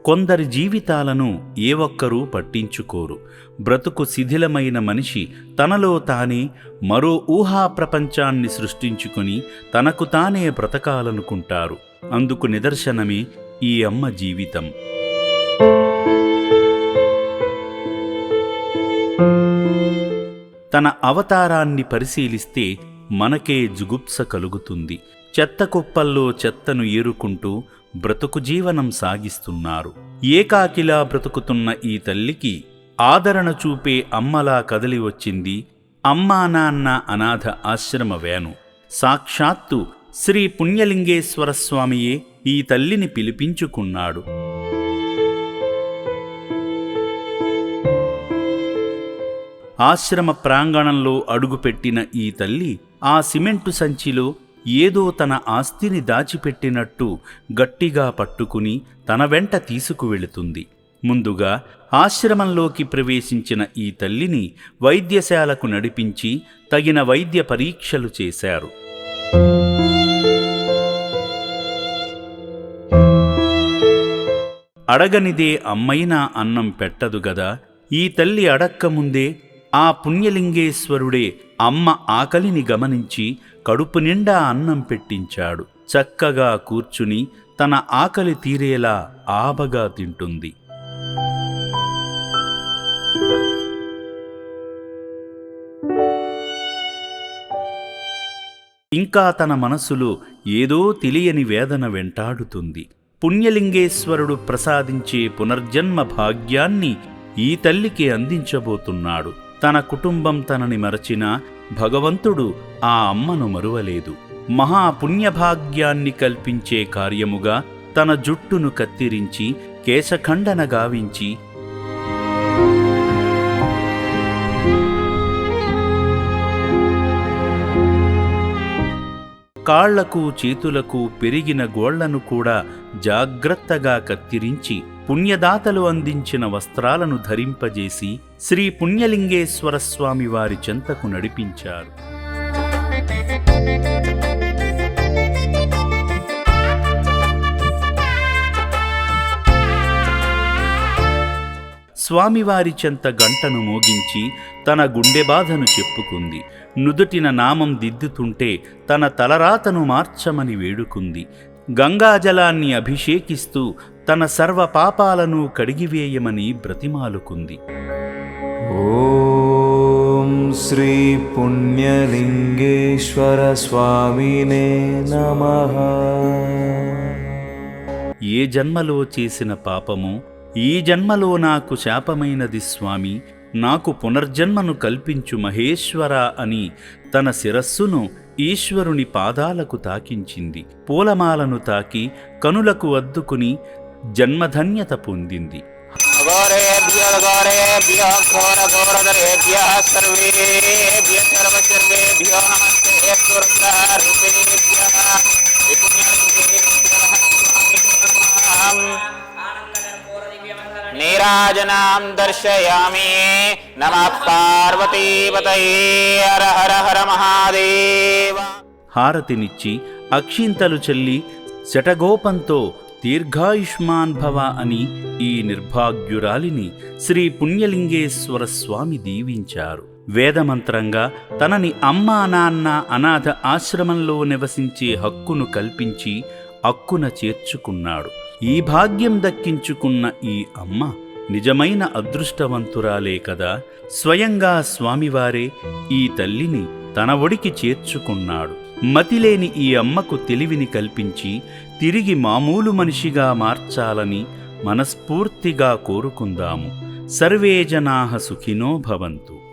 కొందరి జీవితాలను ఏ ఒక్కరూ పట్టించుకోరు. బ్రతుకు శిథిలమైన మనిషి తనలో తానే మరో ఊహా ప్రపంచాన్ని సృష్టించుకుని తనకు తానే బ్రతకాలనుకుంటారు. అందుకు నిదర్శనమే ఈ అమ్మ జీవితం. తన అవతారాన్ని పరిశీలిస్తే మనకే జుగుప్స కలుగుతుంది. చెత్త కుప్పల్లో చెత్తను ఏరుకుంటూ బ్రతుకు జీవనం సాగిస్తున్నారు. ఏకాకిలా బ్రతుకుతున్న ఈ తల్లికి ఆదరణ చూపే అమ్మలా కదలి వచ్చింది అమ్మా నాన్న అనాథ ఆశ్రమ వ్యాను. సాక్షాత్తు శ్రీ పుణ్యలింగేశ్వర స్వామియే ఈ తల్లిని పిలిపించుకున్నాడు. ఆశ్రమ ప్రాంగణంలో అడుగుపెట్టిన ఈ తల్లి ఆ సిమెంటు సంచిలో ఏదో తన ఆస్తిని దాచిపెట్టినట్టు గట్టిగా పట్టుకుని తన వెంట తీసుకువెళుతుంది. ముందుగా ఆశ్రమంలోకి ప్రవేశించిన ఈ తల్లిని వైద్యశాలకు నడిపించి తగిన వైద్య పరీక్షలు చేశారు. అడగనిదే అమ్మైనా అన్నం పెట్టదు గదా. ఈ తల్లి అడక్కముందే ఆ పుణ్యలింగేశ్వరుడే అమ్మ ఆకలిని గమనించి కడుపు నిండా అన్నం పెట్టించాడు. చక్కగా కూర్చుని తన ఆకలి తీరేలా ఆబగా తింటుంది. ఇంకా తన మనసులో ఏదో తెలియని వేదన వెంటాడుతుంది. పుణ్యలింగేశ్వరుడు ప్రసాదించే పునర్జన్మ భాగ్యాన్ని ఈ తల్లికి అందించబోతున్నాడు. తన కుటుంబం తనని మరచినా భగవంతుడు ఆ అమ్మను మరువలేదు. మహాపుణ్యభాగ్యాన్ని కల్పించే కార్యముగా తన జుట్టును కత్తిరించి కేశఖండన గావించి కాళ్లకు చేతులకు పెరిగిన గోళ్లను కూడా జాగ్రత్తగా కత్తిరించి పుణ్యదాతలు అందించిన వస్త్రాలను ధరింపజేసి శ్రీ పుణ్యలింగేశ్వర స్వామి వారి చెంతకు నడిపించారు. స్వామివారి చెంత గంటను మోగించి తన గుండె బాధను చెప్పుకుంది. నుదుటిన నామం దిద్దుతుంటే తన తలరాతను మార్చమని వేడుకుంది. గంగాజలాన్ని అభిషేకిస్తూ తన సర్వ పాపాలను కడిగివేయమని బ్రతిమాలుకుంది. ఓం శ్రీ పుణ్యలింగేశ్వర స్వామినే నమః. ఏ జన్మలో చేసిన పాపమో ఈ జన్మలో నాకు శాపమైనది స్వామి, నాకు పునర్జన్మను కల్పించు మహేశ్వరా అని తన శిరస్సును ఈశ్వరుని పాదాలకు తాకించింది. పూలమాలను తాకి కనులకు అద్దుకుని జన్మధన్యత పొందింది. నీరాజనాం దర్శయామి. నమః పార్వతీపతయే. హర హర హర మహాదేవ. హారతినిచ్చి అక్షింతలు చల్లి శటగోపంతో దీర్ఘాయుష్మాన్ భవ అని ఈ నిర్భాగ్యురాలిని శ్రీ పుణ్యలింగేశ్వర స్వామి దీవించారు. వేదమంత్రంగా తనని అమ్మా నాన్న అనాథ ఆశ్రమంలో నివసించే హక్కును కల్పించి అక్కున చేర్చుకున్నాడు. ఈ భాగ్యం దక్కించుకున్న ఈ అమ్మ నిజమైన అదృష్టవంతురాలే కదా. స్వయంగా స్వామివారే ఈ తల్లిని తన ఒడికి చేర్చుకున్నాడు. మతిలేని ఈ అమ్మకు తెలివిని కల్పించి తిరిగి మామూలు మనిషిగా మార్చాలని మనస్ఫూర్తిగా కోరుకుందాము. సర్వే జనాః సుఖినో భవంతు.